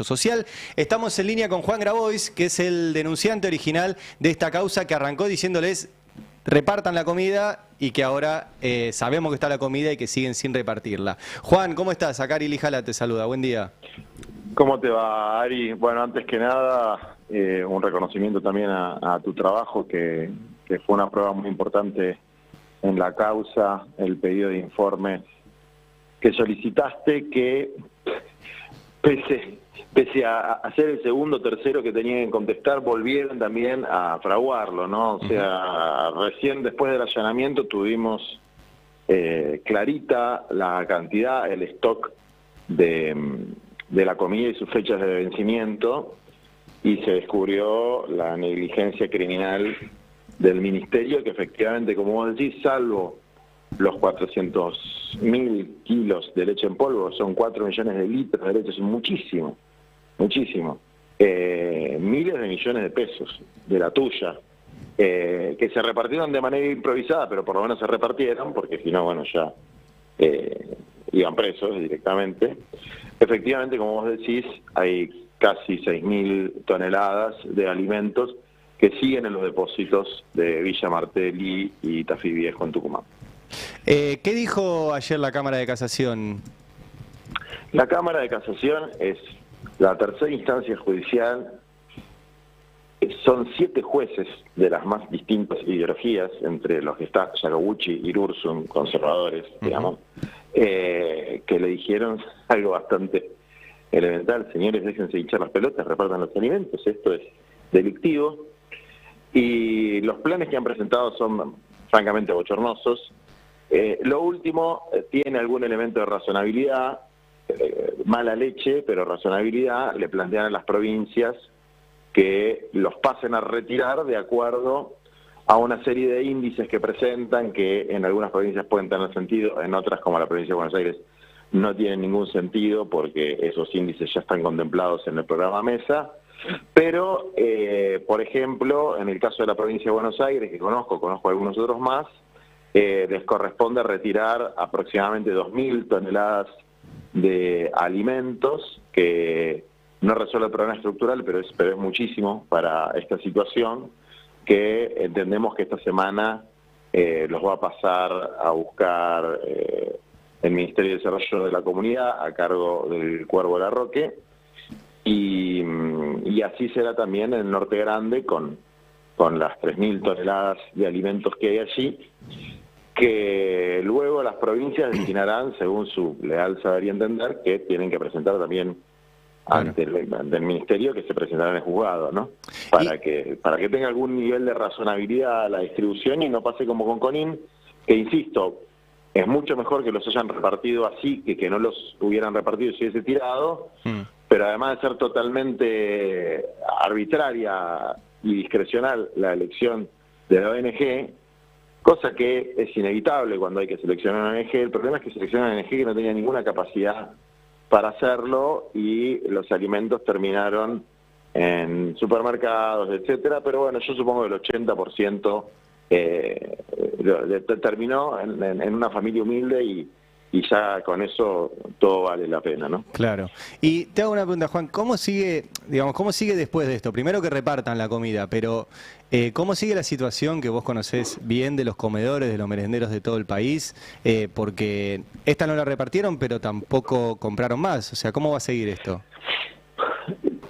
Social. Estamos en línea con Juan Grabois, que es el denunciante original de esta causa, que arrancó diciéndoles repartan la comida y que ahora sabemos que está la comida y que siguen sin repartirla. Juan, ¿cómo estás? Acá Ari Lijala te saluda, buen día. ¿Cómo te va, Ari? Bueno, antes que nada, un reconocimiento también a tu trabajo, que fue una prueba muy importante en la causa, el pedido de informes que solicitaste, que pese a hacer el segundo o tercero que tenían que contestar, volvieron también a fraguarlo, ¿no? O sea, recién después del allanamiento tuvimos clarita la cantidad, el stock de la comida y sus fechas de vencimiento, y se descubrió la negligencia criminal del Ministerio, que efectivamente, como vos decís, salvo los 400.000 kilos de leche en polvo, son 4 millones de litros de leche, es muchísimo, muchísimo. Miles de millones de pesos de la tuya, que se repartieron de manera improvisada, pero por lo menos se repartieron, porque si no, bueno, ya iban presos directamente. Efectivamente, como vos decís, hay casi 6.000 toneladas de alimentos que siguen en los depósitos de Villa Martelli y Tafí Viejo en Tucumán. ¿Qué dijo ayer la Cámara de Casación? La Cámara de Casación es la tercera instancia judicial. Son 7 jueces de las más distintas ideologías, entre los que está Yacobucci y Irursum, conservadores, digamos, que le dijeron algo bastante elemental: señores, déjense hinchar las pelotas, repartan los alimentos, esto es delictivo. Y los planes que han presentado son francamente bochornosos. Lo último tiene algún elemento de razonabilidad, mala leche, pero razonabilidad. Le plantean a las provincias que los pasen a retirar de acuerdo a una serie de índices que presentan, que en algunas provincias pueden tener sentido, en otras, como la provincia de Buenos Aires, no tienen ningún sentido, porque esos índices ya están contemplados en el programa Mesa. Pero, por ejemplo, en el caso de la provincia de Buenos Aires, que conozco algunos otros más, les corresponde retirar aproximadamente 2.000 toneladas de alimentos, que no resuelve el problema estructural, pero es muchísimo para esta situación, que entendemos que esta semana los va a pasar a buscar el Ministerio de Desarrollo de la Comunidad, a cargo del Cuervo Larroque, y así será también en el Norte Grande, con las 3.000 toneladas de alimentos que hay allí, que luego las provincias destinarán, según su leal saber y entender, que tienen que presentar también ante el Ministerio, que se presentará en el juzgado, ¿no? Para que tenga algún nivel de razonabilidad la distribución y no pase como con Conin, que, insisto, es mucho mejor que los hayan repartido así que no los hubieran repartido si hubiese tirado, pero además de ser totalmente arbitraria y discrecional la elección de la ONG, cosa que es inevitable cuando hay que seleccionar una ONG. El problema es que seleccionan una ONG que no tenía ninguna capacidad para hacerlo, y los alimentos terminaron en supermercados, etcétera. Pero bueno, yo supongo que el 80% terminó en una familia humilde, y ya con eso todo vale la pena, ¿no? Claro. Y te hago una pregunta, Juan, ¿cómo sigue después de esto? Primero que repartan la comida, pero ¿cómo sigue la situación que vos conocés bien de los comedores, de los merenderos de todo el país? Porque esta no la repartieron, pero tampoco compraron más. O sea, ¿cómo va a seguir esto?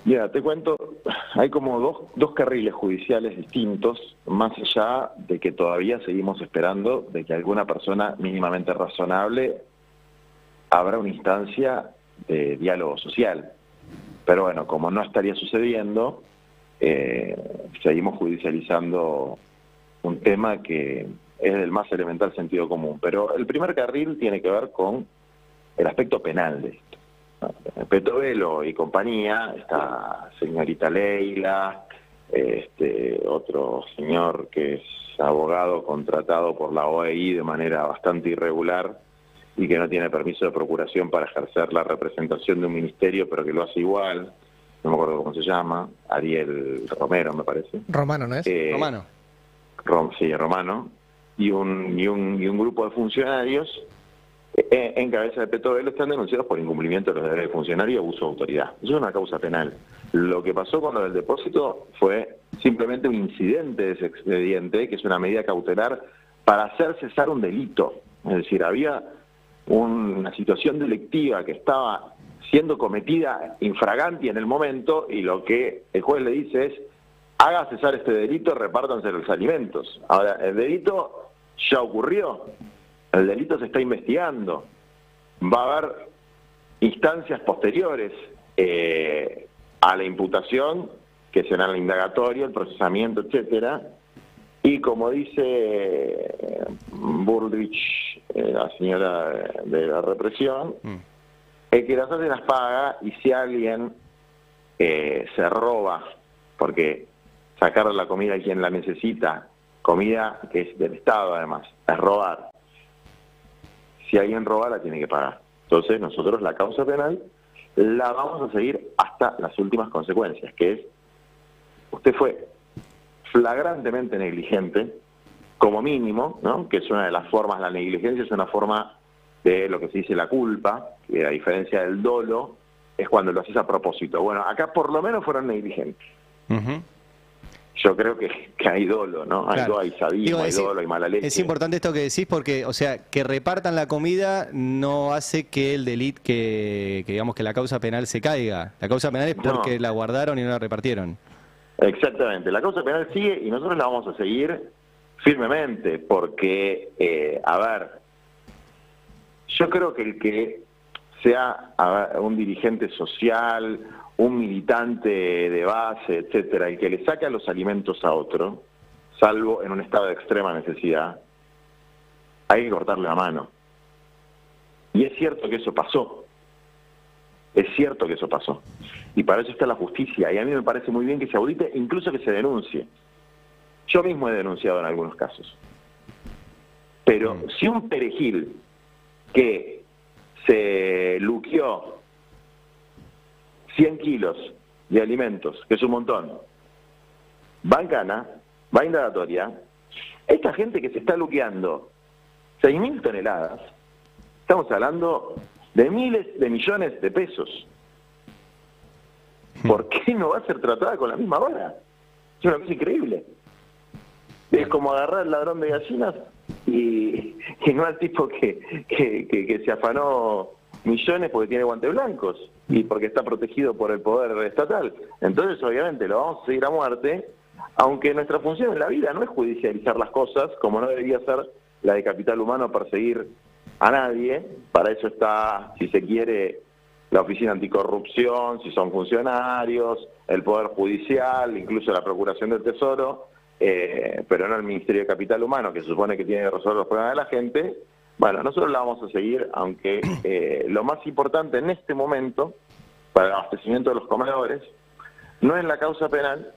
Ya, te cuento, hay como dos carriles judiciales distintos, más allá de que todavía seguimos esperando de que alguna persona mínimamente razonable habrá una instancia de diálogo social. Pero bueno, como no estaría sucediendo, seguimos judicializando un tema que es del más elemental sentido común. Pero el primer carril tiene que ver con el aspecto penal de esto. Petovelo y compañía, esta señorita Leila, otro señor que es abogado contratado por la OEI de manera bastante irregular y que no tiene permiso de procuración para ejercer la representación de un ministerio, pero que lo hace igual, no me acuerdo cómo se llama, Ariel Romero, me parece. Romano, ¿no es? Romano. Sí, Romano. Y un grupo de funcionarios en cabeza de Petovelo están denunciados por incumplimiento de los deberes de funcionario y abuso de autoridad. Eso es una causa penal. Lo que pasó con lo del depósito fue simplemente un incidente de ese expediente, que es una medida cautelar para hacer cesar un delito. Es decir, había una situación delictiva que estaba siendo cometida infraganti en el momento, y lo que el juez le dice es: haga cesar este delito, repártanse los alimentos. Ahora, el delito ya ocurrió, el delito se está investigando, va a haber instancias posteriores a la imputación, que serán el indagatorio, el procesamiento, etcétera, y como dice Bullrich, la señora de la represión, el que las hace las paga, y si alguien se roba, porque sacar la comida a quien la necesita, comida que es del Estado además, es robar. Si alguien roba, la tiene que pagar. Entonces nosotros la causa penal la vamos a seguir hasta las últimas consecuencias, que es: usted fue flagrantemente negligente, como mínimo, ¿no? Que es una de las formas, la negligencia es una forma de lo que se dice la culpa, que a diferencia del dolo, es cuando lo haces a propósito. Bueno, acá por lo menos fueron negligentes. Yo creo que hay dolo, ¿no? Claro. Hay sadismo, hay dolo, hay mala leche. Es importante esto que decís porque, o sea, que repartan la comida no hace que el delito, que digamos que la causa penal se caiga. La causa penal es porque la guardaron y no la repartieron. Exactamente. La causa penal sigue y nosotros la vamos a seguir firmemente porque, a ver, yo creo que el que sea un dirigente social, un militante de base, etcétera, el que le saca los alimentos a otro, salvo en un estado de extrema necesidad, hay que cortarle la mano. Y es cierto que eso pasó. Es cierto que eso pasó. Y para eso está la justicia. Y a mí me parece muy bien que se audite, incluso que se denuncie. Yo mismo he denunciado en algunos casos. Pero si un perejil que se luqueó 100 kilos de alimentos, que es un montón, va en cana, va a indagatoria, esta gente que se está luqueando 6.000 toneladas, estamos hablando de miles de millones de pesos. ¿Por qué no va a ser tratada con la misma vara? Es una cosa increíble. Es como agarrar al ladrón de gallinas y no al tipo que se afanó millones porque tiene guantes blancos y porque está protegido por el poder estatal. Entonces, obviamente, lo vamos a seguir a muerte, aunque nuestra función en la vida no es judicializar las cosas, como no debería ser la de Capital Humano perseguir a nadie. Para eso está, si se quiere, la Oficina Anticorrupción, si son funcionarios, el Poder Judicial, incluso la Procuración del Tesoro, pero no el Ministerio de Capital Humano, que se supone que tiene que resolver los problemas de la gente. Bueno, nosotros la vamos a seguir, aunque lo más importante en este momento para el abastecimiento de los comedores no es la causa penal,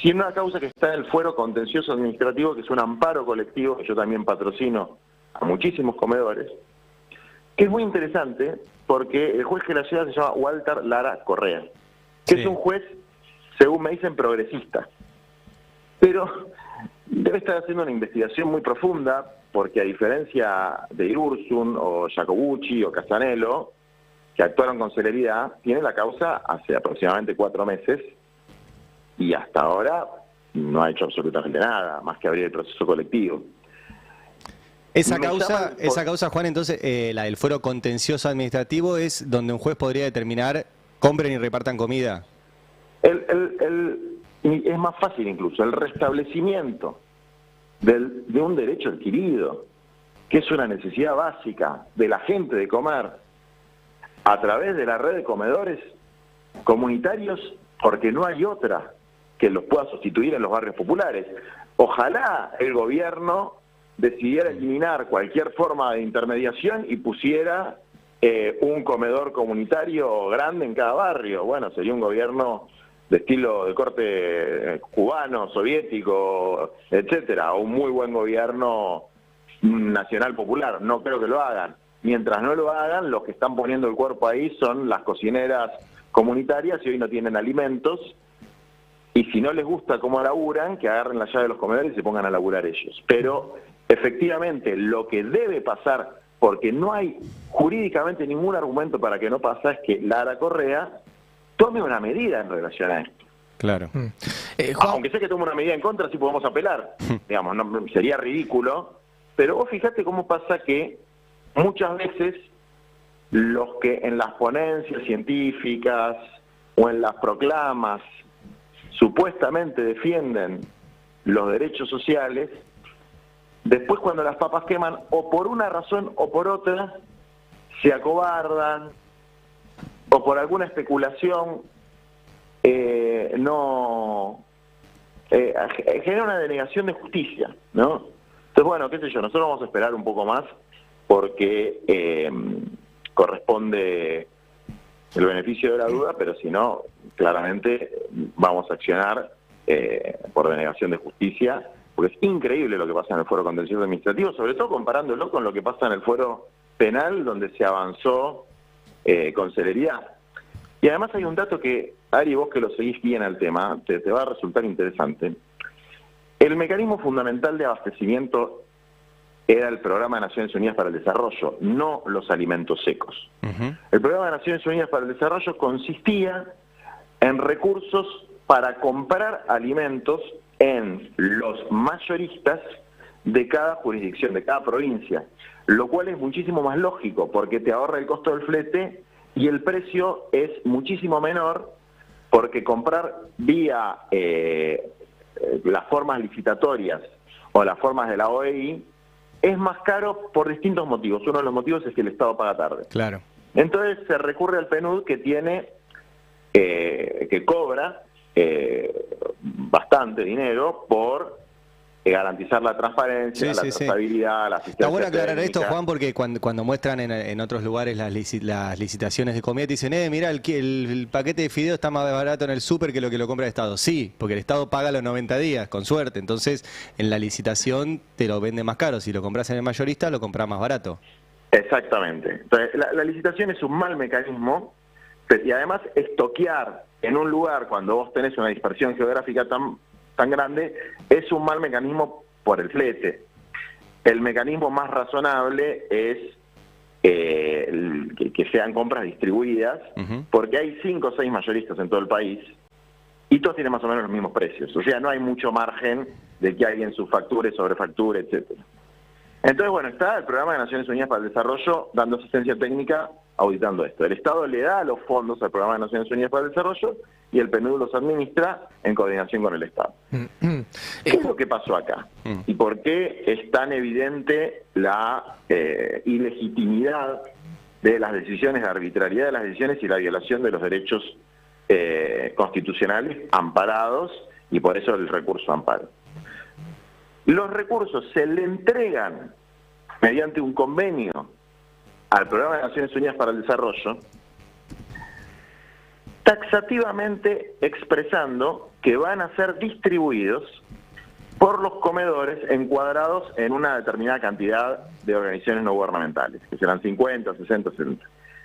sino una causa que está en el fuero contencioso administrativo, que es un amparo colectivo, que yo también patrocino a muchísimos comedores, que es muy interesante porque el juez que la lleva se llama Walter Lara Correa, que es un juez, según me dicen, progresista. Pero debe estar haciendo una investigación muy profunda, porque a diferencia de Irursun o Jacobucci o Casanello, que actuaron con celeridad, tiene la causa hace aproximadamente 4 meses y hasta ahora no ha hecho absolutamente nada, más que abrir el proceso colectivo. Esa causa, Juan, entonces, la del fuero contencioso administrativo es donde un juez podría determinar: compren y repartan comida. Y es más fácil incluso, el restablecimiento de un derecho adquirido, que es una necesidad básica de la gente de comer, a través de la red de comedores comunitarios, porque no hay otra que los pueda sustituir en los barrios populares. Ojalá el gobierno decidiera eliminar cualquier forma de intermediación y pusiera un comedor comunitario grande en cada barrio. Bueno, sería un gobierno de estilo de corte cubano, soviético, etcétera, o un muy buen gobierno nacional popular. No creo que lo hagan. Mientras no lo hagan, los que están poniendo el cuerpo ahí son las cocineras comunitarias y hoy no tienen alimentos. Y si no les gusta cómo laburan, que agarren la llave de los comedores y se pongan a laburar ellos. Pero efectivamente lo que debe pasar porque no hay jurídicamente ningún argumento para que no pasa, es que Lara Correa tome una medida en relación a esto. Claro. Juan, Aunque sé que tome una medida en contra, sí podemos apelar. Digamos, no, sería ridículo. Pero vos fijate cómo pasa que muchas veces los que en las ponencias científicas o en las proclamas supuestamente defienden los derechos sociales, después cuando las papas queman, o por una razón o por otra, se acobardan, o por alguna especulación genera una denegación de justicia, ¿no? Entonces, bueno, qué sé yo, nosotros vamos a esperar un poco más porque corresponde el beneficio de la duda, pero si no, claramente vamos a accionar por denegación de justicia, porque es increíble lo que pasa en el fuero contencioso administrativo, sobre todo comparándolo con lo que pasa en el fuero penal, donde se avanzó con celeridad. Y además hay un dato que, Ari, vos que lo seguís bien al tema, te va a resultar interesante. El mecanismo fundamental de abastecimiento era el Programa de Naciones Unidas para el Desarrollo, no los alimentos secos. El Programa de Naciones Unidas para el Desarrollo consistía en recursos para comprar alimentos en los mayoristas de cada jurisdicción, de cada provincia, lo cual es muchísimo más lógico porque te ahorra el costo del flete y el precio es muchísimo menor porque comprar vía las formas licitatorias o las formas de la OEI es más caro por distintos motivos. Uno de los motivos es que el Estado paga tarde. Claro. Entonces se recurre al PNUD que cobra bastante dinero por garantizar la transparencia, la trazabilidad, la asistencia. Está bueno aclarar técnica. esto, Juan, porque cuando muestran en otros lugares las licitaciones de comida, te dicen, mira, el paquete de fideo está más barato en el súper que lo compra el Estado. Sí, porque el Estado paga los 90 días, con suerte. Entonces, en la licitación te lo vende más caro. Si lo compras en el mayorista, lo compras más barato. Exactamente. Entonces, la licitación es un mal mecanismo, y además estoquear en un lugar cuando vos tenés una dispersión geográfica tan grande, es un mal mecanismo por el flete. El mecanismo más razonable es que sean compras distribuidas, porque hay 5 o 6 mayoristas en todo el país, y todos tienen más o menos los mismos precios. O sea, no hay mucho margen de que alguien subfacture, sobrefacture, etcétera. Entonces, bueno, está el Programa de Naciones Unidas para el Desarrollo dando asistencia técnica auditando esto. El Estado le da los fondos al Programa de Naciones Unidas para el Desarrollo y el PNUD los administra en coordinación con el Estado. ¿Qué es lo que pasó acá? ¿Y por qué es tan evidente la ilegitimidad de las decisiones, la arbitrariedad de las decisiones y la violación de los derechos constitucionales amparados y por eso el recurso amparo? Los recursos se le entregan mediante un convenio al Programa de Naciones Unidas para el Desarrollo, taxativamente expresando que van a ser distribuidos por los comedores encuadrados en una determinada cantidad de organizaciones no gubernamentales, que serán 50, 60, 70,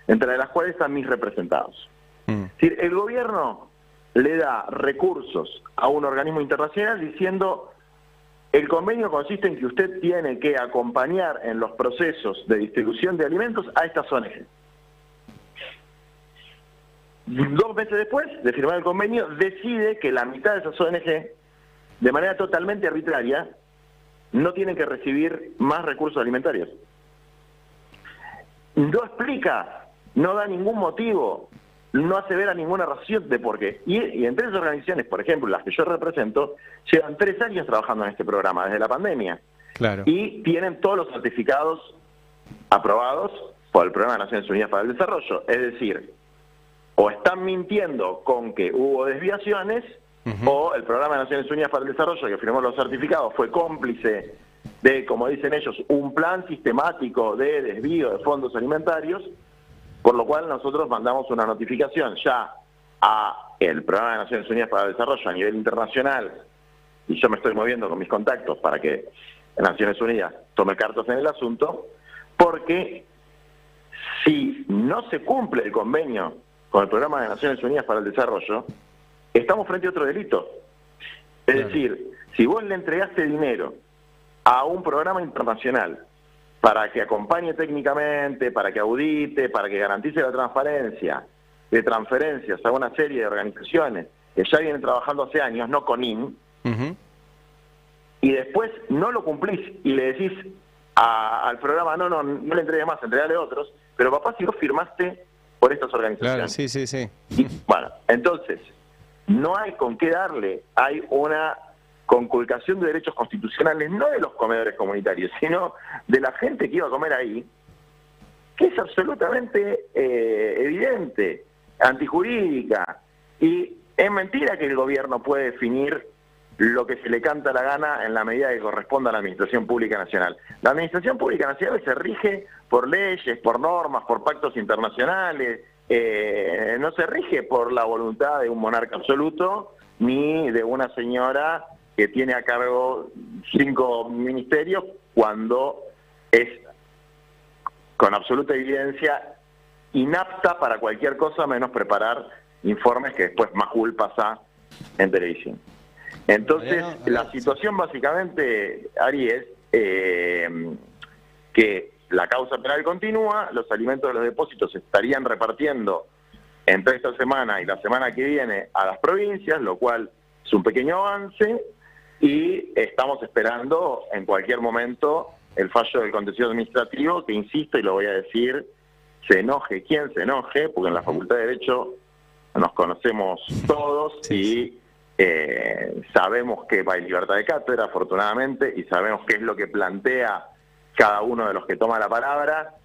entre las cuales están mis representados. Es decir, el gobierno le da recursos a un organismo internacional diciendo: el convenio consiste en que usted tiene que acompañar en los procesos de distribución de alimentos a estas ONG. 2 meses después de firmar el convenio, decide que la mitad de esas ONG, de manera totalmente arbitraria, no tienen que recibir más recursos alimentarios. No explica, no da ningún motivo, no hace ver a ninguna razón de por qué. Y entre esas organizaciones, por ejemplo, las que yo represento, llevan 3 años trabajando en este programa, desde la pandemia. Claro. Y tienen todos los certificados aprobados por el Programa de Naciones Unidas para el Desarrollo. Es decir, o están mintiendo con que hubo desviaciones, o el Programa de Naciones Unidas para el Desarrollo, que firmó los certificados, fue cómplice de, como dicen ellos, un plan sistemático de desvío de fondos alimentarios, por lo cual nosotros mandamos una notificación ya a el Programa de Naciones Unidas para el Desarrollo a nivel internacional, y yo me estoy moviendo con mis contactos para que Naciones Unidas tome cartas en el asunto, porque si no se cumple el convenio con el Programa de Naciones Unidas para el Desarrollo, estamos frente a otro delito. Es decir, si vos le entregaste dinero a un programa internacional para que acompañe técnicamente, para que audite, para que garantice la transparencia de transferencias a una serie de organizaciones que ya vienen trabajando hace años, no con IN, y después no lo cumplís y le decís al programa, no le entregues más, entregale a otros, pero papá, si vos firmaste por estas organizaciones. Claro, sí. Y, bueno, entonces, no hay con qué darle, hay una conculcación de derechos constitucionales, no de los comedores comunitarios, sino de la gente que iba a comer ahí, que es absolutamente evidente, antijurídica, y es mentira que el gobierno puede definir lo que se le canta la gana en la medida que corresponda a la Administración Pública Nacional. La Administración Pública Nacional se rige por leyes, por normas, por pactos internacionales, no se rige por la voluntad de un monarca absoluto, ni de una señora que tiene a cargo 5 ministerios, cuando es, con absoluta evidencia, inapta para cualquier cosa menos preparar informes que después Majul pasa en televisión. Entonces, la situación básicamente, Ari, es que la causa penal continúa, los alimentos de los depósitos se estarían repartiendo entre esta semana y la semana que viene a las provincias, lo cual es un pequeño avance, y estamos esperando en cualquier momento el fallo del contencioso administrativo, que insisto, y lo voy a decir, se enoje quien se enoje, porque en la Facultad de Derecho nos conocemos todos y sabemos que hay libertad de cátedra, afortunadamente, y sabemos qué es lo que plantea cada uno de los que toma la palabra,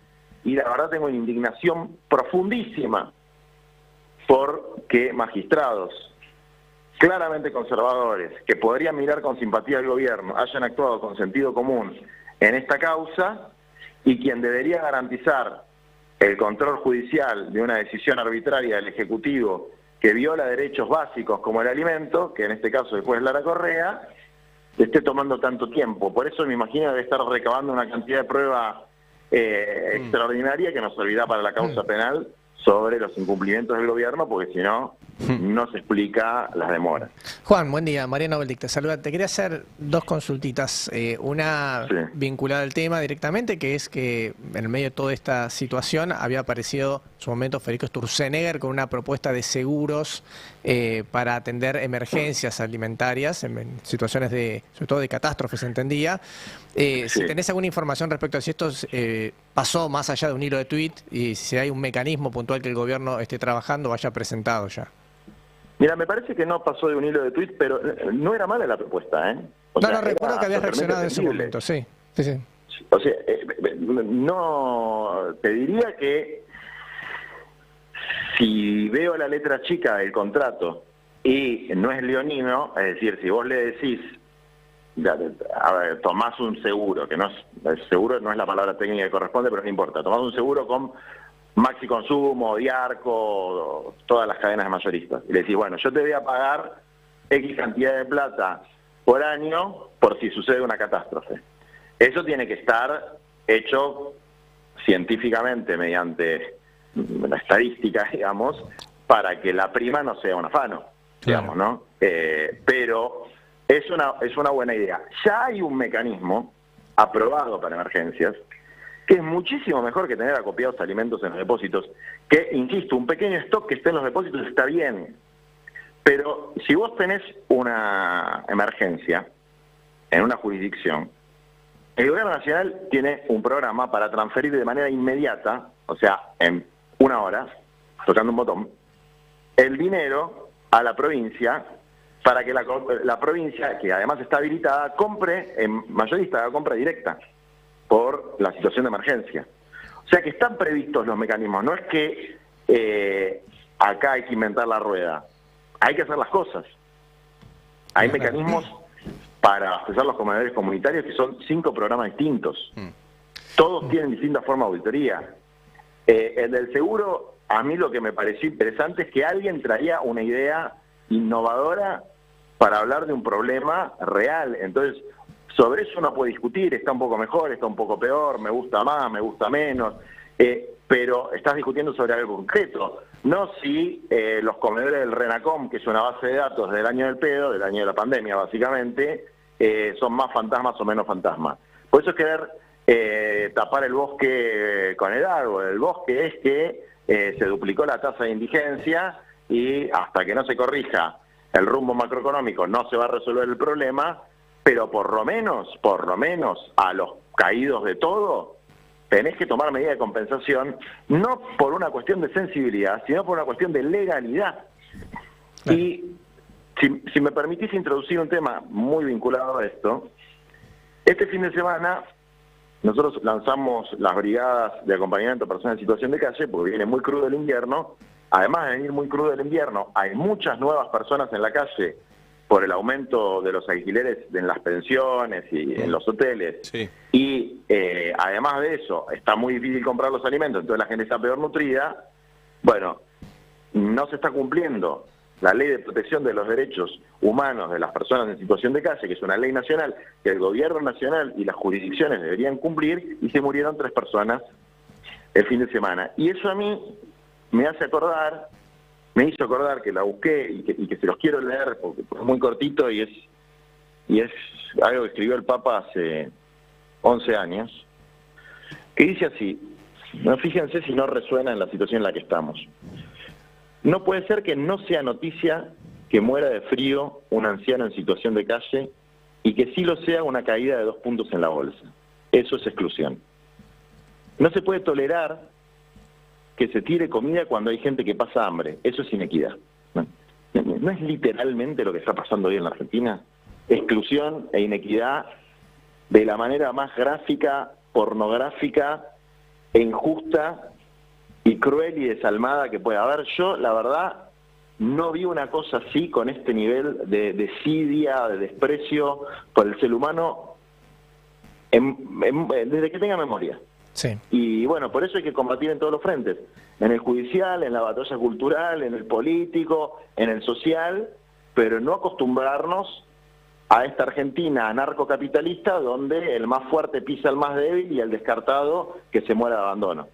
y la verdad tengo una indignación profundísima porque magistrados claramente conservadores, que podrían mirar con simpatía al gobierno, hayan actuado con sentido común en esta causa, y quien debería garantizar el control judicial de una decisión arbitraria del Ejecutivo que viola derechos básicos como el alimento, que en este caso después es Lara Correa, esté tomando tanto tiempo. Por eso me imagino debe estar recabando una cantidad de prueba extraordinaria que nos servirá para la causa penal sobre los incumplimientos del gobierno, porque si no, no se explica las demoras. Juan, buen día. Mariano Beldic te saluda. Te quería hacer 2 consultitas. Una vinculada al tema directamente, que es que en el medio de toda esta situación había aparecido en su momento Federico Sturzenegger con una propuesta de seguros para atender emergencias alimentarias en situaciones de, sobre todo de catástrofes, entendía. Si tenés alguna información respecto a si esto pasó más allá de un hilo de tweet y si hay un mecanismo puntual que el gobierno esté trabajando o haya presentado ya. Mira, me parece que no pasó de un hilo de tweet, pero no era mala la propuesta, ¿eh? No, recuerdo que habías reaccionado en ese momento, sí. O sea, no, te diría que si veo la letra chica del contrato y no es leonino, es decir, si vos le decís, a ver, tomás un seguro, que no es seguro, no es la palabra técnica que corresponde, pero no importa, tomás un seguro con Maxi Consumo, Diarco, todas las cadenas de mayoristas, y le decís, bueno, yo te voy a pagar X cantidad de plata por año por si sucede una catástrofe. Eso tiene que estar hecho científicamente mediante la estadística, digamos, para que la prima no sea un afano, digamos, ¿no? Pero es una buena idea. Ya hay un mecanismo aprobado para emergencias que es muchísimo mejor que tener acopiados alimentos en los depósitos, que, insisto, un pequeño stock que esté en los depósitos está bien, pero si vos tenés una emergencia en una jurisdicción, el gobierno nacional tiene un programa para transferir de manera inmediata, o sea, en 1 hora, tocando un botón, el dinero a la provincia para que la provincia, que además está habilitada, compre en mayorista, haga compra directa por la situación de emergencia. O sea que están previstos los mecanismos, no es que acá hay que inventar la rueda, hay que hacer las cosas. Hay mecanismos para abastecer los comedores comunitarios que son 5 programas distintos. Todos tienen distintas formas de auditoría. El del seguro, a mí lo que me pareció interesante es que alguien traía una idea innovadora para hablar de un problema real. Entonces, sobre eso uno puede discutir, está un poco mejor, está un poco peor, me gusta más, me gusta menos, pero estás discutiendo sobre algo concreto, no si los comedores del RENACOM, que es una base de datos del año del pedo, del año de la pandemia básicamente, son más fantasmas o menos fantasmas. Por eso es querer tapar el bosque con el árbol. El bosque es que se duplicó la tasa de indigencia y hasta que no se corrija el rumbo macroeconómico no se va a resolver el problema, pero por lo menos a los caídos de todo tenés que tomar medidas de compensación, no por una cuestión de sensibilidad, sino por una cuestión de legalidad. Claro. Y si me permitís introducir un tema muy vinculado a esto, este fin de semana nosotros lanzamos las brigadas de acompañamiento a personas en situación de calle, porque viene muy crudo el invierno. Además de venir muy crudo el invierno, hay muchas nuevas personas en la calle por el aumento de los alquileres en las pensiones y en los hoteles. Sí. Y además de eso, está muy difícil comprar los alimentos, entonces la gente está peor nutrida. Bueno, no se está cumpliendo la ley de protección de los derechos humanos de las personas en situación de calle, que es una ley nacional que el gobierno nacional y las jurisdicciones deberían cumplir, y se murieron 3 personas el fin de semana. Y eso a mí me hizo acordar que la busqué y que se los quiero leer porque es muy cortito y es algo que escribió el Papa hace 11 años, que dice así, no, fíjense si no resuena en la situación en la que estamos. No puede ser que no sea noticia que muera de frío un anciano en situación de calle y que sí lo sea una caída de 2 puntos en la bolsa. Eso es exclusión. No se puede tolerar que se tire comida cuando hay gente que pasa hambre. Eso es inequidad. ¿No es literalmente lo que está pasando hoy en la Argentina? Exclusión e inequidad de la manera más gráfica, pornográfica e injusta y cruel y desalmada que pueda haber. Yo, la verdad, no vi una cosa así con este nivel de desidia, de desprecio por el ser humano desde que tenga memoria. Sí. Y bueno, por eso hay que combatir en todos los frentes, en el judicial, en la batalla cultural, en el político, en el social, pero no acostumbrarnos a esta Argentina anarcocapitalista donde el más fuerte pisa al más débil y el descartado que se muera de abandono.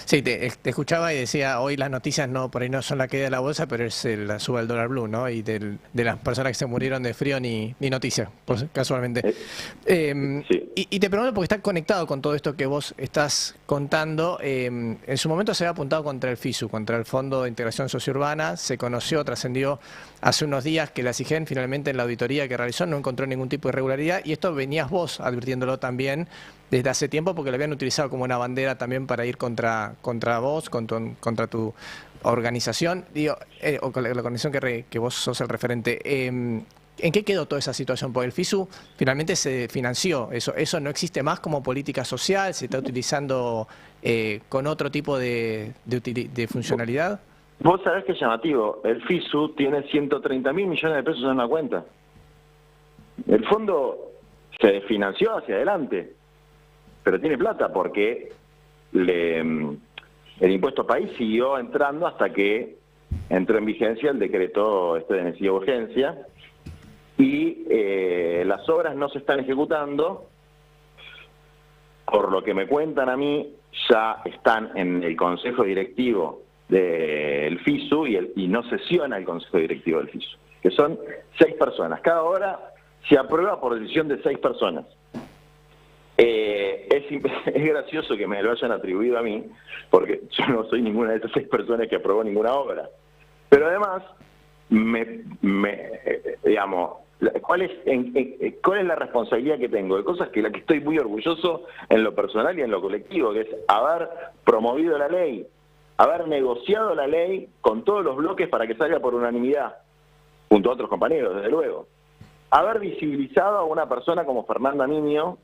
Sí, te escuchaba y decía, hoy las noticias por ahí no son la caída de la bolsa, pero es la suba del dólar blue, ¿no? Y de las personas que se murieron de frío ni noticias, casualmente. Sí. Y te pregunto porque está conectado con todo esto que vos estás contando. En su momento se había apuntado contra el FISU, contra el Fondo de Integración Sociourbana. Se conoció, trascendió hace unos días que la SIGEN finalmente en la auditoría que realizó no encontró ningún tipo de irregularidad, y esto venías vos advirtiéndolo también desde hace tiempo porque lo habían utilizado como una bandera también para ir contra vos, contra tu organización, o con la organización que vos sos el referente. ¿En qué quedó toda esa situación? Porque el FISU finalmente se financió, eso no existe más como política social, se está utilizando con otro tipo de funcionalidad. Vos sabés que es llamativo, el FISU tiene 130.000 millones de pesos en la cuenta. El fondo se financió hacia adelante, pero tiene plata porque el impuesto país siguió entrando hasta que entró en vigencia el decreto de necesidad de urgencia y las obras no se están ejecutando, por lo que me cuentan a mí, ya están en el consejo directivo del FISU y no sesiona el consejo directivo del FISU, que son 6 personas. Cada hora se aprueba por decisión de 6 personas. Es gracioso que me lo hayan atribuido a mí, porque yo no soy ninguna de esas 6 personas que aprobó ninguna obra. Pero además, digamos, ¿cuál es la responsabilidad que tengo? De cosas que la que estoy muy orgulloso en lo personal y en lo colectivo, que es haber promovido la ley, haber negociado la ley con todos los bloques para que salga por unanimidad, junto a otros compañeros, desde luego. Haber visibilizado a una persona como Fernanda Niño,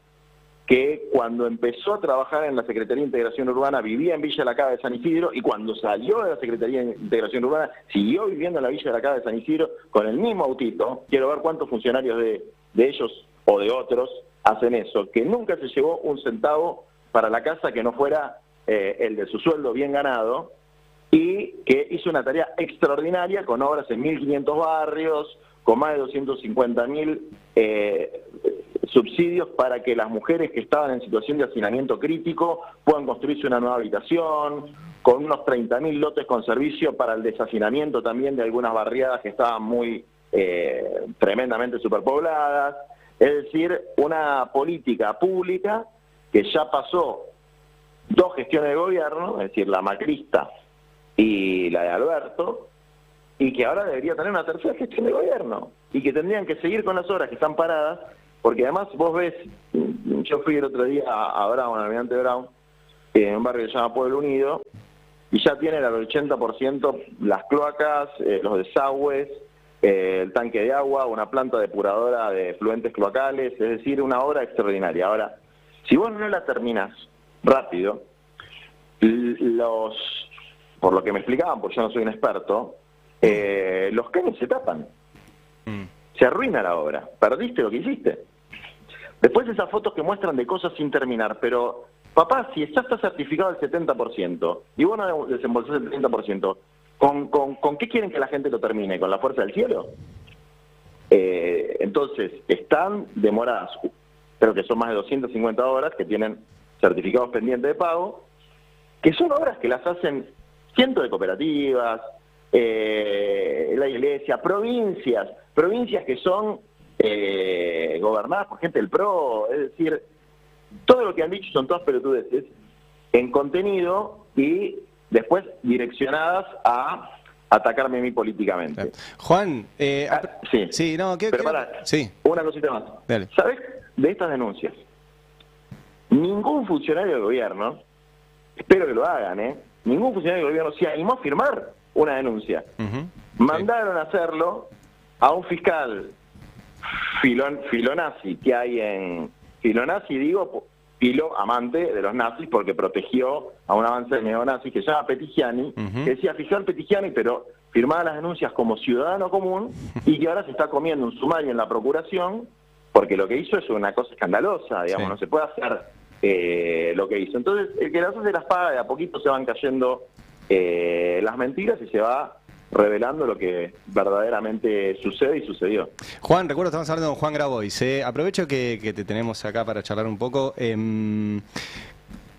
que cuando empezó a trabajar en la Secretaría de Integración Urbana vivía en Villa La Cava de San Isidro, y cuando salió de la Secretaría de Integración Urbana siguió viviendo en la Villa La Cava de San Isidro con el mismo autito. Quiero ver cuántos funcionarios de ellos o de otros hacen eso, que nunca se llevó un centavo para la casa que no fuera el de su sueldo bien ganado, y que hizo una tarea extraordinaria con obras en 1.500 barrios, con más de 250.000 subsidios para que las mujeres que estaban en situación de hacinamiento crítico puedan construirse una nueva habitación, con unos 30.000 lotes con servicio para el deshacinamiento también de algunas barriadas que estaban muy tremendamente superpobladas. Es decir, una política pública que ya pasó 2 gestiones de gobierno, es decir, la macrista y la de Alberto, y que ahora debería tener una tercera gestión de gobierno, y que tendrían que seguir con las obras que están paradas, porque además vos ves, yo fui el otro día a Brown, al Almirante Brown, en un barrio que se llama Pueblo Unido, y ya tienen al 80% las cloacas, los desagües, el tanque de agua, una planta depuradora de efluentes cloacales, es decir, una obra extraordinaria. Ahora, si vos no la terminás rápido, por lo que me explicaban, porque yo no soy un experto, los caños se tapan, se arruina la obra, perdiste lo que hiciste. Después esas fotos que muestran de cosas sin terminar, pero papá, si ya está certificado el 70% y vos no desembolsás el 30%, ¿con qué quieren que la gente lo termine? ¿Con la fuerza del cielo? Entonces, están demoradas, creo que son más de 250 obras que tienen certificados pendientes de pago, que son obras que las hacen cientos de cooperativas, la iglesia, provincias que son gobernadas por gente del PRO, es decir, todo lo que han dicho son todas pelotudeces en contenido y después direccionadas a atacarme a mí políticamente. Juan, sí, no, pero pará, sí. Una cosita más. Dale. ¿Sabés de estas denuncias? Ningún funcionario del gobierno, espero que lo hagan, ningún funcionario del gobierno se animó a firmar una denuncia. Mandaron a hacerlo a un fiscal filonazi que hay en... Filonazi, digo, filo amante de los nazis porque protegió a un avance de neonazis que se llama Petigiani, que decía fiscal Petigiani, pero firmaba las denuncias como ciudadano común y que ahora se está comiendo un sumario en la procuración porque lo que hizo es una cosa escandalosa, digamos, no se puede hacer lo que hizo. Entonces, el que las hace las paga, de a poquito se van cayendo las mentiras y se va revelando lo que verdaderamente sucede y sucedió. Juan, recuerdo, estamos hablando con Juan Grabois. Aprovecho que te tenemos acá para charlar un poco.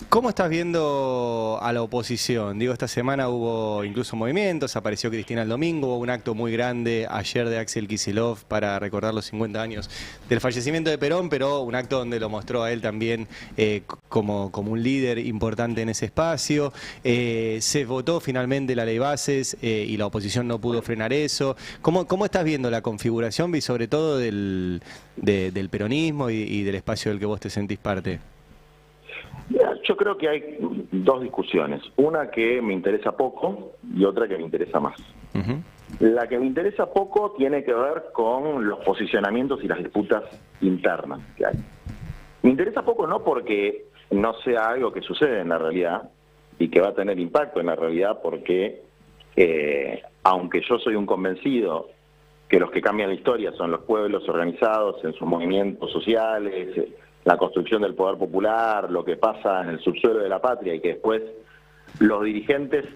¿Cómo estás viendo a la oposición? Digo, esta semana hubo incluso movimientos, apareció Cristina el domingo, hubo un acto muy grande ayer de Axel Kicillof para recordar los 50 años del fallecimiento de Perón, pero un acto donde lo mostró a él también como un líder importante en ese espacio. Se votó finalmente la ley bases y la oposición no pudo frenar eso. ¿Cómo estás viendo la configuración y sobre todo del peronismo y del espacio del que vos te sentís parte? Yo creo que hay 2 discusiones, una que me interesa poco y otra que me interesa más. La que me interesa poco tiene que ver con los posicionamientos y las disputas internas que hay. Me interesa poco no porque no sea algo que sucede en la realidad y que va a tener impacto en la realidad, porque aunque yo soy un convencido que los que cambian la historia son los pueblos organizados en sus movimientos sociales, la construcción del poder popular, lo que pasa en el subsuelo de la patria, y que después los dirigentes,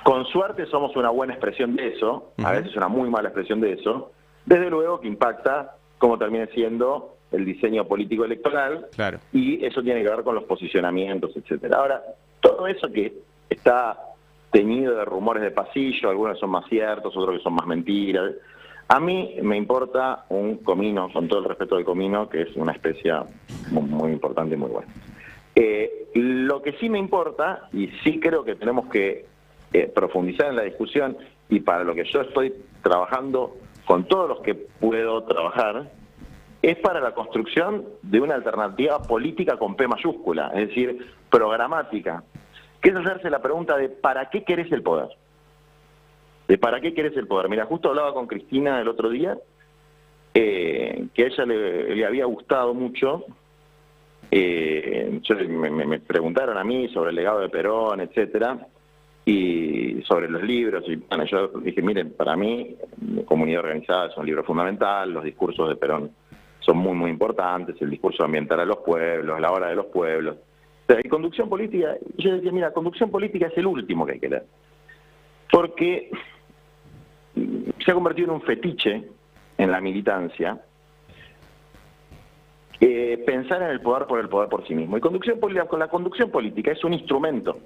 con suerte, somos una buena expresión de eso, a veces una muy mala expresión de eso, desde luego que impacta cómo termine siendo el diseño político electoral, claro, y eso tiene que ver con los posicionamientos, etcétera. Ahora, todo eso que está teñido de rumores de pasillo, algunos son más ciertos, otros que son más mentiras. A mí me importa un comino, con todo el respeto del comino, que es una especie muy importante y muy buena. Lo que sí me importa, y sí creo que tenemos que profundizar en la discusión, y para lo que yo estoy trabajando con todos los que puedo trabajar, es para la construcción de una alternativa política con P mayúscula, es decir, programática, que es hacerse la pregunta de ¿para qué querés el poder? ¿De para qué querés el poder? Mira, justo hablaba con Cristina el otro día, que a ella le había gustado mucho. Me preguntaron a mí sobre el legado de Perón, etcétera, y sobre los libros. Y bueno, yo dije, miren, para mí, Comunidad Organizada es un libro fundamental, los discursos de Perón son muy importantes, el discurso ambiental a los pueblos, la hora de los pueblos. O sea, y conducción política, yo decía, mira, conducción política es el último que hay que leer. Porque se ha convertido en un fetiche en la militancia pensar en el poder por sí mismo. Y conducción política, con la conducción política es un instrumento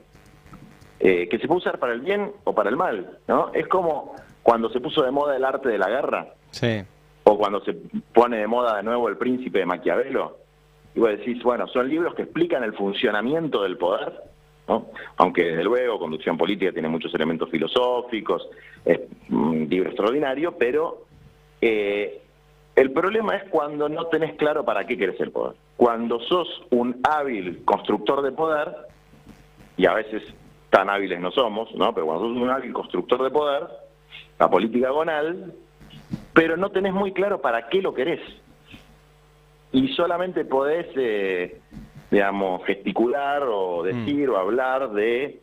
que se puede usar para el bien o para el mal, ¿no? Es como cuando se puso de moda el arte de la guerra, sí, o cuando se pone de moda de nuevo El Príncipe de Maquiavelo, y vos decís, bueno, son libros que explican el funcionamiento del poder, ¿no? Aunque desde luego Conducción Política tiene muchos elementos filosóficos, es un libro extraordinario, pero el problema es cuando no tenés claro para qué querés el poder. Cuando sos un hábil constructor de poder, y a veces tan hábiles no somos, ¿no? Pero cuando sos un hábil constructor de poder, la política gonal, pero no tenés muy claro para qué lo querés. Y solamente podés, digamos, gesticular o decir o hablar de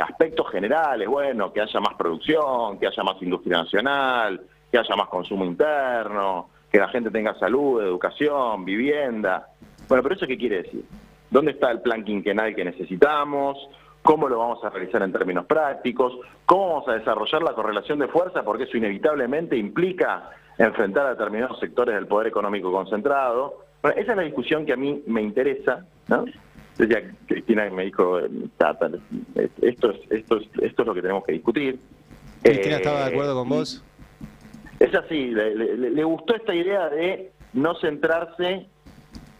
aspectos generales, bueno, que haya más producción, que haya más industria nacional, que haya más consumo interno, que la gente tenga salud, educación, vivienda. Bueno, pero ¿eso qué quiere decir? ¿Dónde está el plan quinquenal que necesitamos? ¿Cómo lo vamos a realizar en términos prácticos? ¿Cómo vamos a desarrollar la correlación de fuerza? Porque eso inevitablemente implica enfrentar a determinados sectores del poder económico concentrado. Bueno, esa es la discusión que a mí me interesa, ¿no? Decía Cristina, me dijo, esto es lo que tenemos que discutir. ¿Cristina estaba de acuerdo con vos? Es así, le gustó esta idea de no centrarse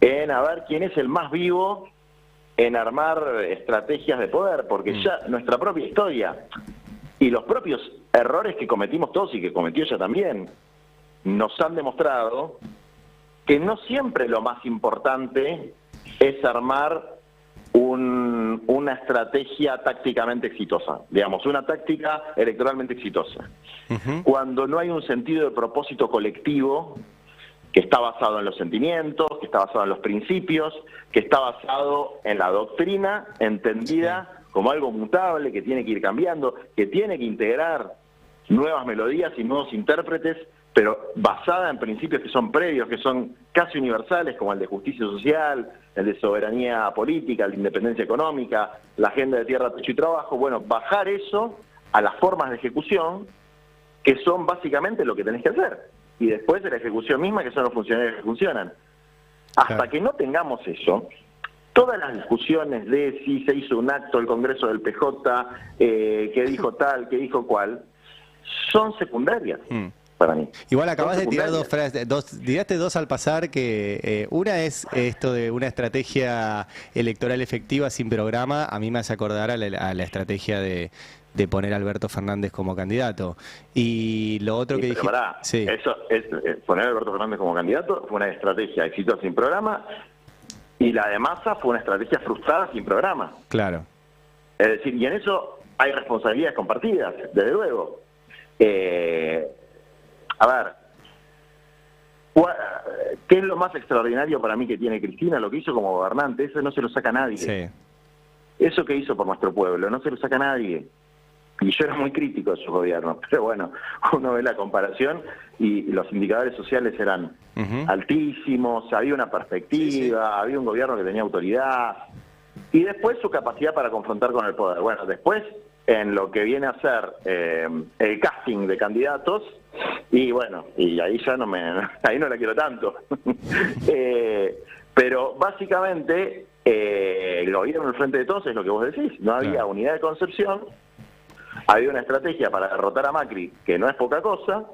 en a ver quién es el más vivo en armar estrategias de poder, porque ya nuestra propia historia y los propios errores que cometimos todos y que cometió ella también, nos han demostrado que no siempre lo más importante es armar una estrategia tácticamente exitosa, digamos, una táctica electoralmente exitosa. Cuando no hay un sentido de propósito colectivo que está basado en los sentimientos, que está basado en los principios, que está basado en la doctrina entendida como algo mutable, que tiene que ir cambiando, que tiene que integrar nuevas melodías y nuevos intérpretes, pero basada en principios que son previos, que son casi universales, como el de justicia social, el de soberanía política, el de independencia económica, la agenda de tierra, techo y trabajo. Bueno, bajar eso a las formas de ejecución, que son básicamente lo que tenés que hacer. Y después de la ejecución misma, que son los funcionarios que funcionan. Hasta que no tengamos eso, todas las discusiones de si se hizo un acto del Congreso del PJ, que dijo tal, que dijo cual, son secundarias para mí. Igual acabas de tirar dos frases, tiraste dos al pasar, que una es esto de una estrategia electoral efectiva sin programa. A mí me hace acordar a la estrategia de poner a Alberto Fernández como candidato. Y lo otro que dije... Sí. Eso es, poner a Alberto Fernández como candidato fue una estrategia exitosa sin programa, y la de Massa fue una estrategia frustrada sin programa. Claro. Es decir, y en eso hay responsabilidades compartidas, desde luego. A ver, ¿qué es lo más extraordinario para mí que tiene Cristina? Lo que hizo como gobernante, eso no se lo saca nadie. Sí. Eso que hizo por nuestro pueblo, no se lo saca nadie. Y yo era muy crítico de su gobierno, pero bueno, uno ve la comparación y los indicadores sociales eran altísimos, había una perspectiva, había un gobierno que tenía autoridad, y después su capacidad para confrontar con el poder. Bueno, después en lo que viene a ser el casting de candidatos, y bueno, y ahí ya ahí no la quiero tanto. Pero básicamente el gobierno del Frente de Todos es lo que vos decís, no había unidad de concepción, había una estrategia para derrotar a Macri que no es poca cosa,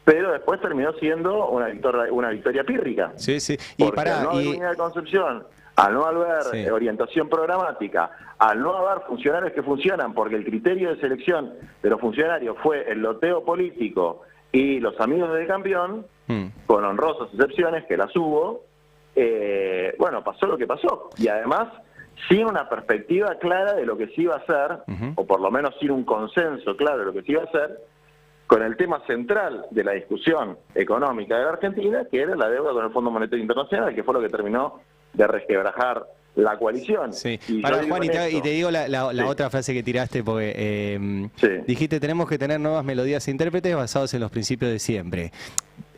pero después terminó siendo una victoria pírrica. Sí, sí. Porque al no haber unidad de concepción, al no haber orientación programática, al no haber funcionarios que funcionan, porque el criterio de selección de los funcionarios fue el loteo político y los amigos del campeón, con honrosas excepciones, que las hubo, bueno, pasó lo que pasó. Y además, sin una perspectiva clara de lo que se iba a hacer, o por lo menos sin un consenso claro de lo que se iba a hacer, con el tema central de la discusión económica de la Argentina, que era la deuda con el Fondo Monetario Internacional, que fue lo que terminó de resquebrajar la coalición. Sí. Para Juan, y te digo la otra frase que tiraste, porque dijiste, tenemos que tener nuevas melodías e intérpretes basados en los principios de siempre.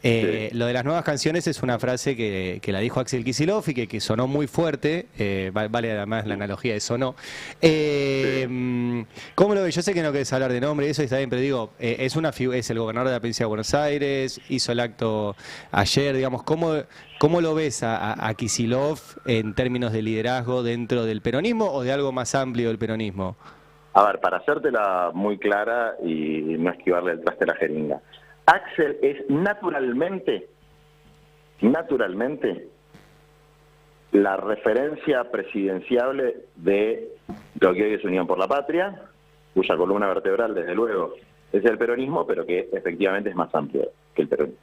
Lo de las nuevas canciones es una frase que la dijo Axel Kicillof y que sonó muy fuerte, vale además la analogía de sonó. ¿Cómo lo ves? Yo sé que no querés hablar de nombre, eso está bien, pero digo, es el gobernador de la provincia de Buenos Aires, hizo el acto ayer, digamos, ¿cómo lo ves a Kicillof en términos de liderazgo dentro del peronismo o de algo más amplio del peronismo? A ver, para hacértela muy clara y no esquivarle el traste a la jeringa, Axel es naturalmente naturalmente la referencia presidenciable de lo que hoy es Unión por la Patria, cuya columna vertebral, desde luego, es el peronismo, pero que efectivamente es más amplio que el peronismo.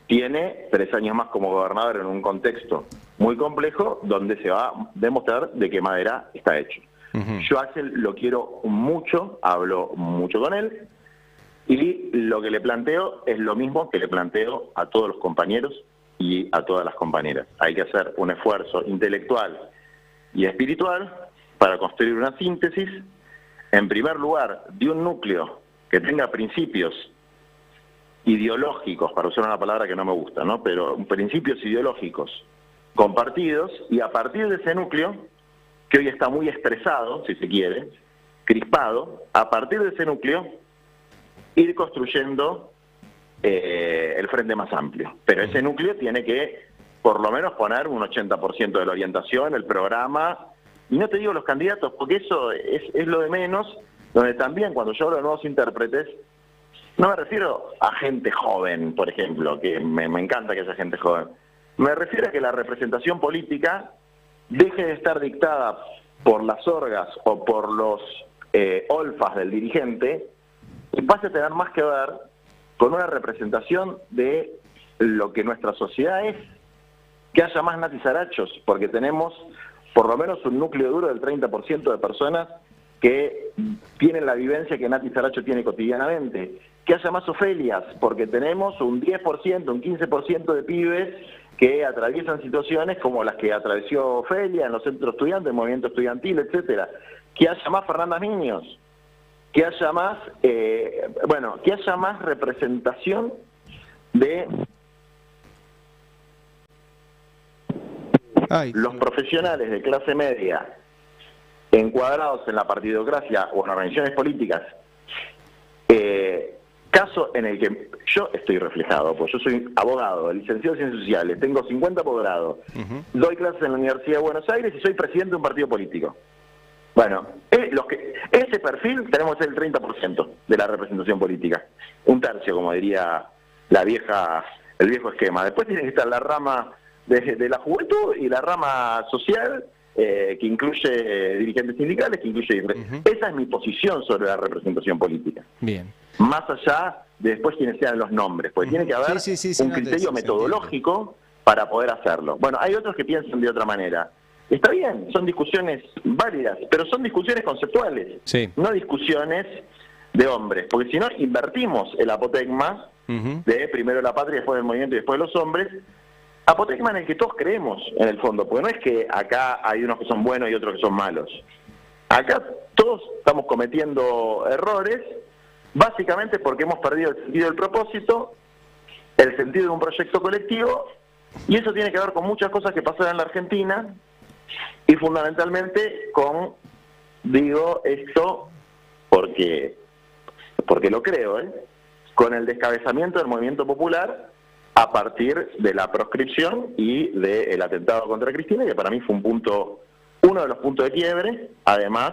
Tiene 3 años más como gobernador en un contexto muy complejo, donde se va a demostrar de qué madera está hecho. Yo a Axel lo quiero mucho, hablo mucho con él, y lo que le planteo es lo mismo que le planteo a todos los compañeros y a todas las compañeras. Hay que hacer un esfuerzo intelectual y espiritual para construir una síntesis, en primer lugar, de un núcleo que tenga principios ideológicos, para usar una palabra que no me gusta, ¿no? Pero principios ideológicos compartidos, y a partir de ese núcleo, que hoy está muy estresado, si se quiere, crispado, a partir de ese núcleo, ir construyendo el frente más amplio. Pero ese núcleo tiene que, por lo menos, poner un 80% de la orientación, el programa, y no te digo los candidatos, porque eso es lo de menos, donde también, cuando yo hablo de nuevos intérpretes, no me refiero a gente joven, por ejemplo, que me encanta que haya gente joven. Me refiero a que la representación política deje de estar dictada por las orgas o por los olfas del dirigente y pase a tener más que ver con una representación de lo que nuestra sociedad es, que haya más Nati Sarachos, porque tenemos por lo menos un núcleo duro del 30% de personas que tienen la vivencia que Nati Saracho tiene cotidianamente, que haya más Ofelias, porque tenemos un 10%, un 15% de pibes que atraviesan situaciones como las que atravesó Ofelia en los centros estudiantes, el movimiento estudiantil, etcétera, que haya más Fernandas Niños, que haya más, que haya más representación de los profesionales de clase media encuadrados en la partidocracia o en organizaciones políticas, caso en el que yo estoy reflejado, pues yo soy abogado, licenciado en Ciencias Sociales, tengo 50 posgrados, doy clases en la Universidad de Buenos Aires y soy presidente de un partido político. Bueno, ese perfil tenemos el 30% de la representación política, un tercio, como diría el viejo esquema. Después tiene que estar la rama de la juventud y la rama social, que incluye dirigentes sindicales, que incluye... Esa es mi posición sobre la representación política. Bien. Más allá de después quienes sean los nombres, porque tiene que haber un criterio metodológico para poder hacerlo. Bueno, hay otros que piensan de otra manera. Está bien, son discusiones válidas, pero son discusiones conceptuales, no discusiones de hombres, porque si no invertimos el apotegma de primero la patria, después el movimiento y después los hombres, apotegma en el que todos creemos en el fondo, porque no es que acá hay unos que son buenos y otros que son malos. Acá todos estamos cometiendo errores, básicamente porque hemos perdido el sentido del propósito, el sentido de un proyecto colectivo, y eso tiene que ver con muchas cosas que pasaron en la Argentina, y fundamentalmente con, digo esto porque lo creo, con el descabezamiento del movimiento popular a partir de la proscripción y del atentado contra Cristina, que para mí fue uno de los puntos de quiebre, además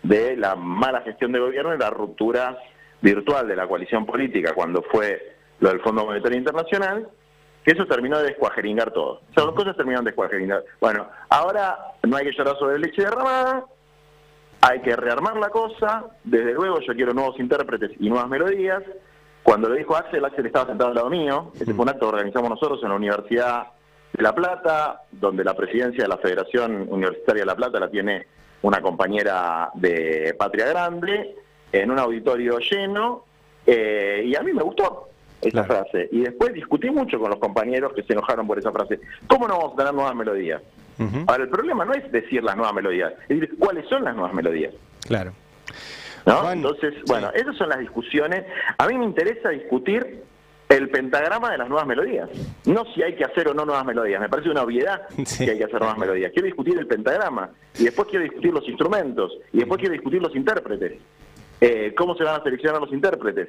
de la mala gestión de gobierno y la ruptura virtual de la coalición política cuando fue lo del Fondo Monetario Internacional, que eso terminó de descuajeringar todo. Esas dos cosas terminaron de descuajeringar. Bueno, ahora no hay que llorar sobre leche derramada, hay que rearmar la cosa. Desde luego yo quiero nuevos intérpretes y nuevas melodías. Cuando lo dijo Axel estaba sentado al lado mío. Ese fue un acto que organizamos nosotros en la Universidad de La Plata, donde la presidencia de la Federación Universitaria de La Plata la tiene una compañera de Patria Grande, en un auditorio lleno, y a mí me gustó esa frase. Y después discutí mucho con los compañeros que se enojaron por esa frase. ¿Cómo no vamos a tener nuevas melodías? Ahora, el problema no es decir las nuevas melodías, es decir, ¿cuáles son las nuevas melodías? Claro. ¿No? Juan, entonces, bueno, esas son las discusiones. A mí me interesa discutir el pentagrama de las nuevas melodías. No si hay que hacer o no nuevas melodías. Me parece una obviedad que hay que hacer nuevas melodías. Quiero discutir el pentagrama, y después quiero discutir los instrumentos, y después quiero discutir los intérpretes. ¿Cómo se van a seleccionar los intérpretes?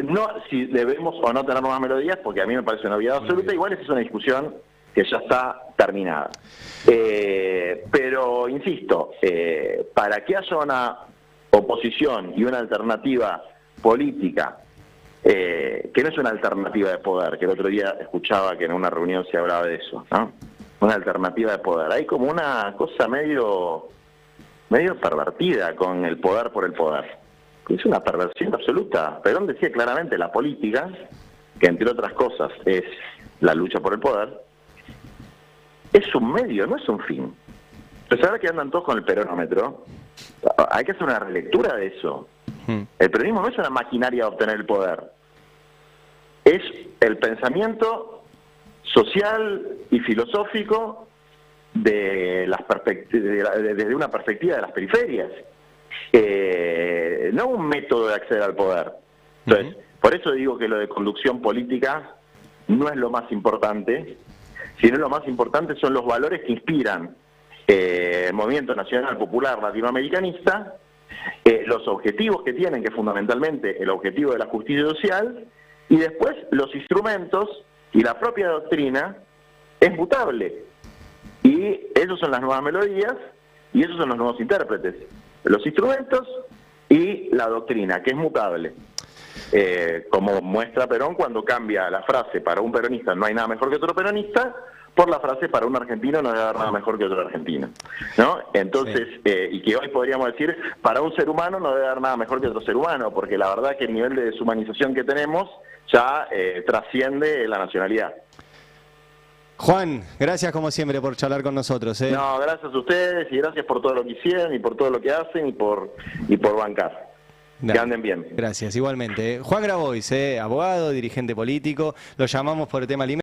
No si debemos o no tener nuevas melodías, porque a mí me parece una obviedad absoluta. Igual esa es una discusión que ya está terminada. Pero, insisto, para que haya una oposición y una alternativa política que no es una alternativa de poder, que el otro día escuchaba que en una reunión se hablaba de eso, ¿no? Una alternativa de poder. Hay como una cosa medio pervertida con el poder por el poder. Es una perversión absoluta. Perón decía claramente, la política, que entre otras cosas es la lucha por el poder, es un medio, no es un fin. Entonces ahora que andan todos con el peronómetro, hay que hacer una relectura de eso. El peronismo no es una maquinaria de obtener el poder. Es el pensamiento social y filosófico desde una perspectiva de las periferias. No un método de acceder al poder. Entonces, por eso digo que lo de conducción política no es lo más importante, sino lo más importante son los valores que inspiran el movimiento nacional popular latinoamericanista, los objetivos que tienen, que es fundamentalmente el objetivo de la justicia social, y después los instrumentos y la propia doctrina es mutable. Y esos son las nuevas melodías y esos son los nuevos intérpretes. Los instrumentos y la doctrina, que es mutable. Como muestra Perón cuando cambia la frase para un peronista no hay nada mejor que otro peronista, por la frase para un argentino no debe haber nada mejor que otro argentino, ¿no? Entonces, y que hoy podríamos decir, para un ser humano no debe haber nada mejor que otro ser humano, porque la verdad que el nivel de deshumanización que tenemos ya trasciende la nacionalidad. Juan, gracias como siempre por charlar con nosotros. No, gracias a ustedes y gracias por todo lo que hicieron y por todo lo que hacen y por bancar. Que anden bien. Gracias, igualmente. Juan Grabois, abogado, dirigente político, lo llamamos por el tema alimentos.